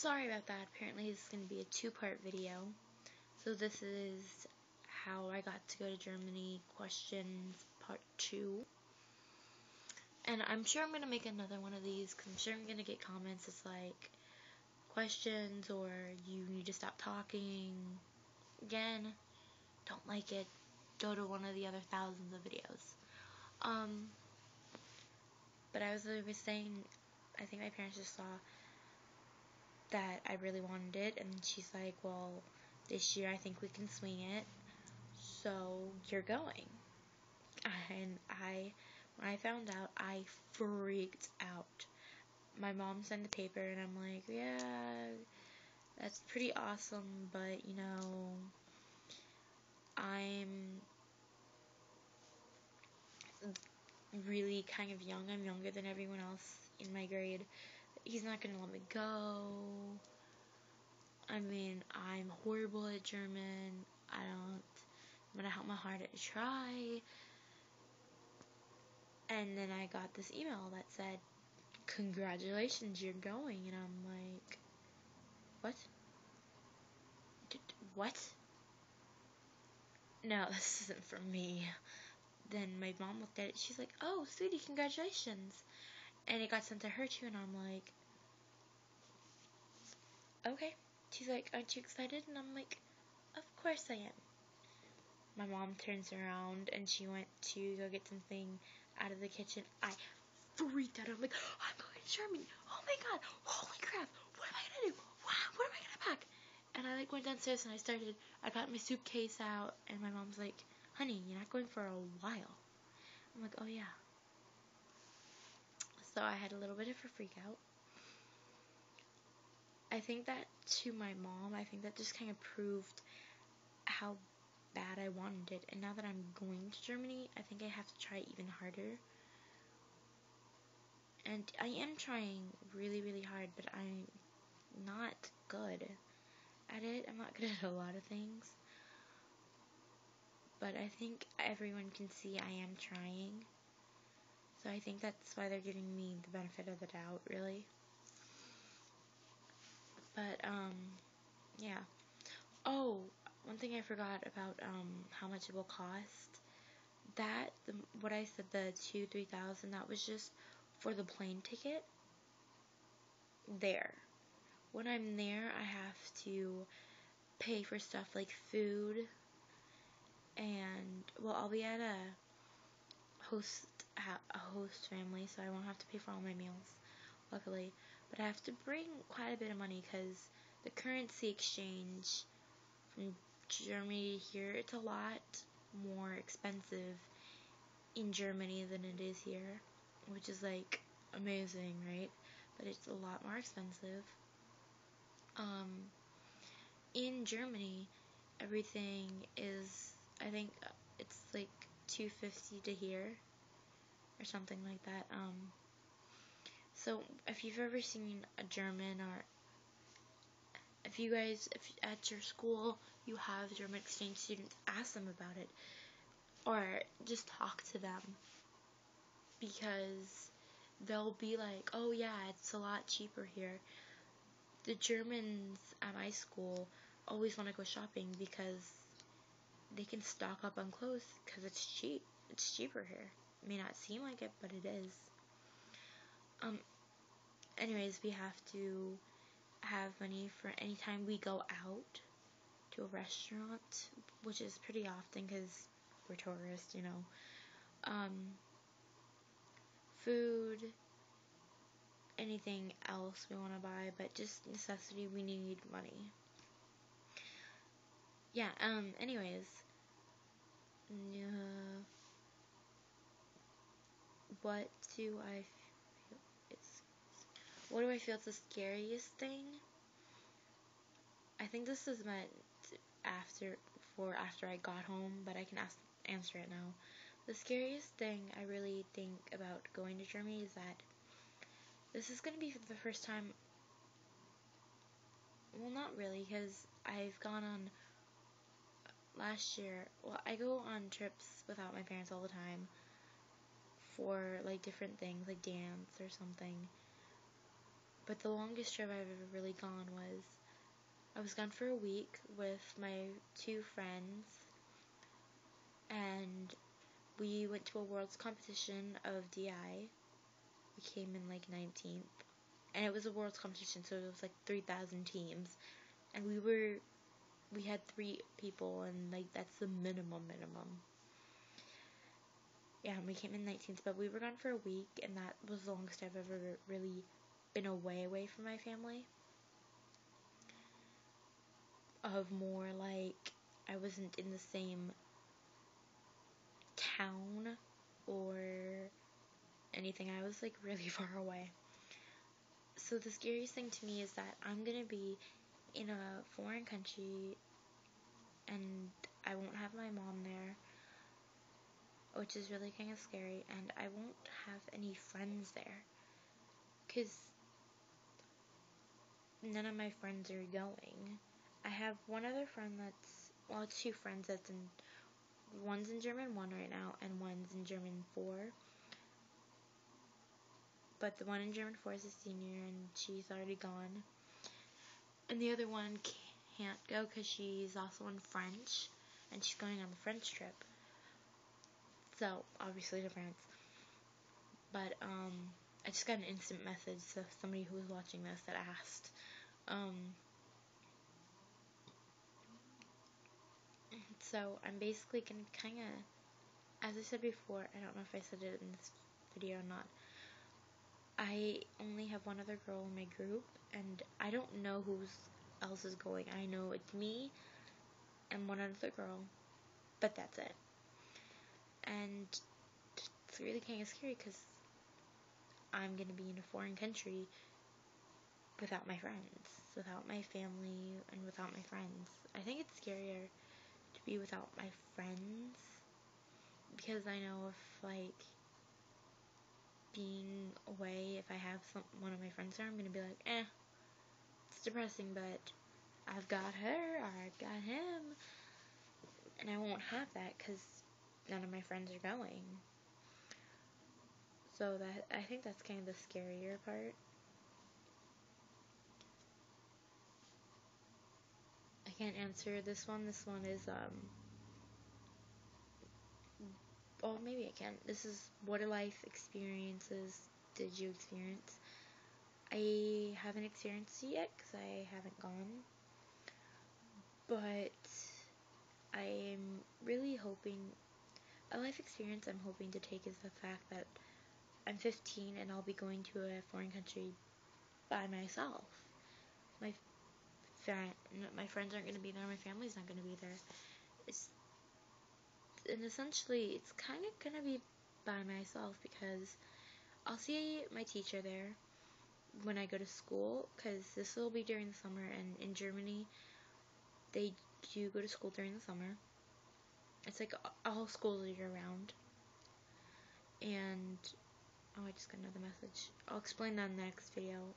Sorry about that. Apparently this is going to be a two-part video. So this is how I got to go to Germany questions part 2. And I'm sure I'm going to make another one of these because I'm sure I'm going to get comments that's like questions or you need to stop talking. Again, don't like it. Go to one of the other thousands of videos. But I was saying, I think my parents just saw that I really wanted it, and she's like, well, this year I think we can swing it, so you're going. And when I found out, I freaked out. My mom sent the paper, and I'm like, yeah, that's pretty awesome, but, you know, I'm really kind of young. I'm younger than everyone else in my grade. He's not gonna let me go. I mean, I'm horrible at German. I'm gonna help my heart to try. And then I got this email that said, congratulations, you're going. And I'm like, what? What? No, this isn't for me. Then my mom looked at it. She's like, oh, sweetie, congratulations. And it got sent to her too. And I'm like, okay. She's like, aren't you excited? And I'm like, of course I am. My mom turns around and she went to go get something out of the kitchen. I freaked out. I'm like, I'm going to Germany. Oh my god. Holy crap. What am I going to do? What am I going to pack? And I went downstairs and I got my suitcase out, and my mom's like, honey, you're not going for a while. I'm like, oh yeah. So I had a little bit of a freak out. I think that to my mom, I think that just kind of proved how bad I wanted it. And now that I'm going to Germany, I think I have to try even harder. And I am trying really, really hard, but I'm not good at it. I'm not good at a lot of things. But I think everyone can see I am trying. So I think that's why they're giving me the benefit of the doubt, really. But, yeah. Oh, one thing I forgot about, how much it will cost. What I said, the $2,000-3,000, that was just for the plane ticket. There. When I'm there, I have to pay for stuff like food, and, well, I'll be at a host family, so I won't have to pay for all my meals, luckily. But I have to bring quite a bit of money because the currency exchange from Germany to here, it's a lot more expensive in Germany than it is here, which is like amazing, right? But it's a lot more expensive. In Germany, everything is, I think it's like $250 to here or something like that. So if you've ever seen a German, or if at your school you have German exchange students, ask them about it, or just talk to them, because they'll be like, oh yeah, it's a lot cheaper here. The Germans at my school always want to go shopping because they can stock up on clothes because it's cheap. It's cheaper here. It may not seem like it, but it is. Anyways, we have to have money for any time we go out to a restaurant, which is pretty often because we're tourists, you know. Food, anything else we want to buy, but just necessity, we need money. Yeah, anyways. What do I feel is the scariest thing? I think this is meant after I got home, but I can answer it now. The scariest thing I really think about going to Germany is that this is going to be the first time, well, not really, because I've gone on last year. Well, I go on trips without my parents all the time for like different things, like dance or something. But the longest trip I've ever really gone was, I was gone for a week with my 2 friends, and we went to a world's competition of DI. We came in like 19th, and it was a world's competition, so it was like 3,000 teams, and we had 3 people, and like that's the minimum. Yeah, and we came in 19th, but we were gone for a week, and that was the longest I've ever really been away from my family. Of more like, I wasn't in the same town or anything. I was like really far away. So the scariest thing to me is that I'm gonna be in a foreign country and I won't have my mom there, which is really kind of scary, and I won't have any friends there, because none of my friends are going. I have one other friend that's, well, 2 friends that's in, one's in German 1 right now, and one's in German 4. But the one in German 4 is a senior, and she's already gone. And the other one can't go because she's also in French, and she's going on the French trip. So, obviously to France. But, I just got an instant message of somebody who was watching this that asked, so I'm basically gonna kinda, as I said before, I don't know if I said it in this video or not, I only have one other girl in my group, and I don't know who else is going. I know it's me and one other girl, but that's it. And it's really kind of scary because I'm going to be in a foreign country without my friends, without my family, and without my friends. I think it's scarier to be without my friends, because I know if, like, being away, if I have one of my friends there, I'm going to be like, it's depressing, but I've got her, or I've got him, and I won't have that because none of my friends are going. So I think that's kind of the scarier part. I can't answer this one. This one is, well, maybe I can. This is, what life experiences did you experience? I haven't experienced it yet because I haven't gone. But I am really hoping, a life experience I'm hoping to take is the fact that I'm 15 and I'll be going to a foreign country by myself. My friends aren't going to be there, my family's not going to be there. And essentially, it's kind of going to be by myself, because I'll see my teacher there when I go to school, because this will be during the summer, and in Germany, they do go to school during the summer. It's like all schools are year-round. And, oh, I just got another message. I'll explain that in the next video.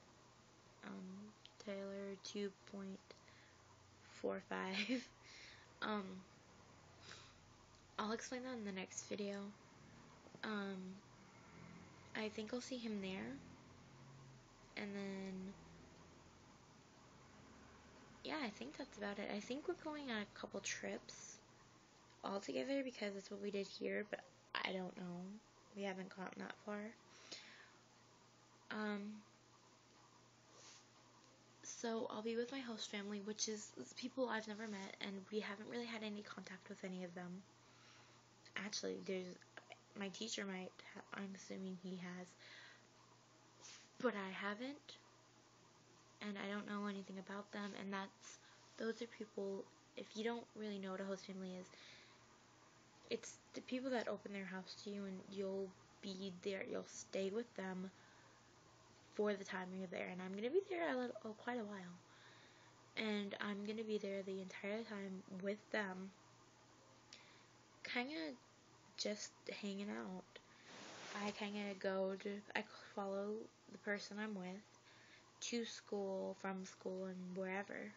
Taylor 2.45. I'll explain that in the next video. I think I'll see him there. And then, yeah, I think that's about it. I think we're going on a couple trips all together, because that's what we did here, but I don't know. We haven't gotten that far. So I'll be with my host family, which is people I've never met, and we haven't really had any contact with any of them. Actually, my teacher might, I'm assuming he has, but I haven't, and I don't know anything about them, and those are people, if you don't really know what a host family is, it's the people that open their house to you, and you'll be there, you'll stay with them for the time you're there, and I'm going to be there quite a while, and I'm going to be there the entire time with them, kind of just hanging out. I follow the person I'm with to school, from school, and wherever.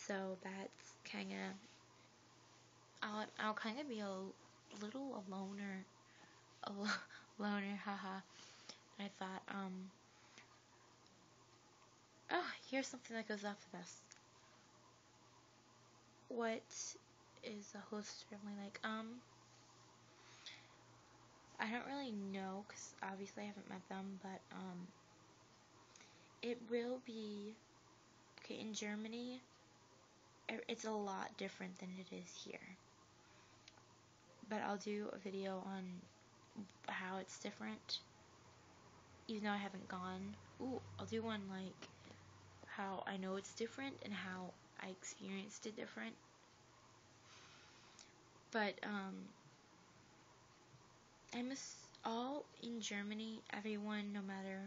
So that's kind of, I'll kind of be a little loner, haha. I thought, Oh, here's something that goes off the best. What is a host family like? I don't really know, because obviously I haven't met them, but, it will be, okay, in Germany, it's a lot different than it is here. But I'll do a video on how it's different, even though I haven't gone. Ooh, I'll do one, like, how I know it's different and how I experienced it different. But, all in Germany, everyone, no matter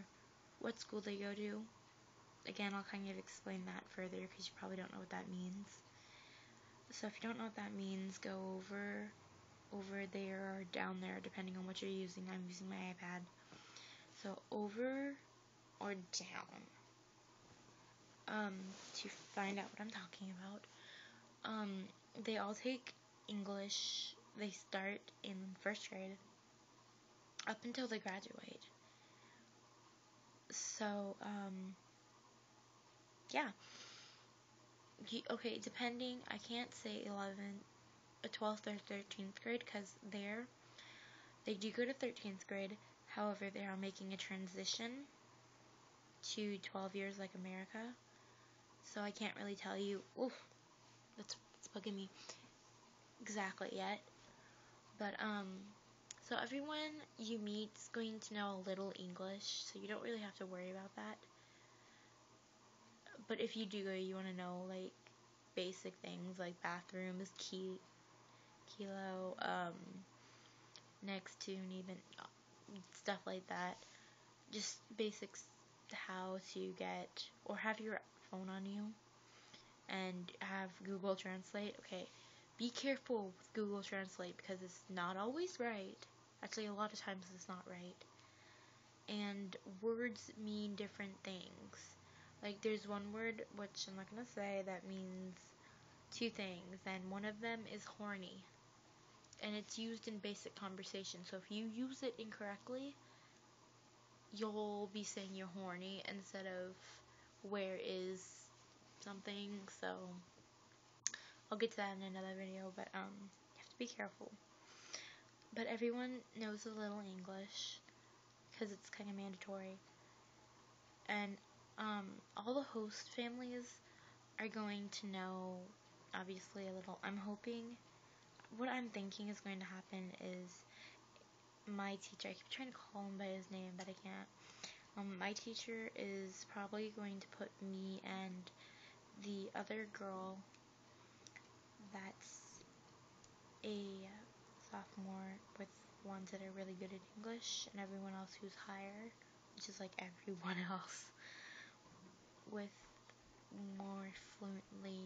what school they go to, again, I'll kind of explain that further because you probably don't know what that means. So if you don't know what that means, go over there or down there, depending on what you're using. I'm using my iPad. So over or down. To find out what I'm talking about. They all take English. They start in 1st grade up until they graduate. So, yeah. Okay, depending, I can't say 12th or 13th grade, because they do go to 13th grade. However, they are making a transition to 12 years like America. So I can't really tell you, it's bugging me exactly yet. But, so everyone you meet is going to know a little English, so you don't really have to worry about that. But if you do go, you want to know, like, basic things, like bathrooms, kilo, next to, and even stuff like that. Just basics, how to get, or have your phone on you, and have Google Translate. Okay, be careful with Google Translate, because it's not always right. Actually, a lot of times it's not right. And words mean different things. Like, there's one word, which I'm not going to say, that means 2 things, and one of them is horny. And it's used in basic conversation, so if you use it incorrectly, you'll be saying you're horny instead of where is something. So I'll get to that in another video, but you have to be careful. But everyone knows a little English because it's kind of mandatory. And all the host families are going to know, obviously, a little. I'm hoping, what I'm thinking is going to happen is my teacher, I keep trying to call him by his name, but I can't. My teacher is probably going to put me and the other girl that's a sophomore with ones that are really good at English, and everyone else who's higher, which is like everyone else, with more fluently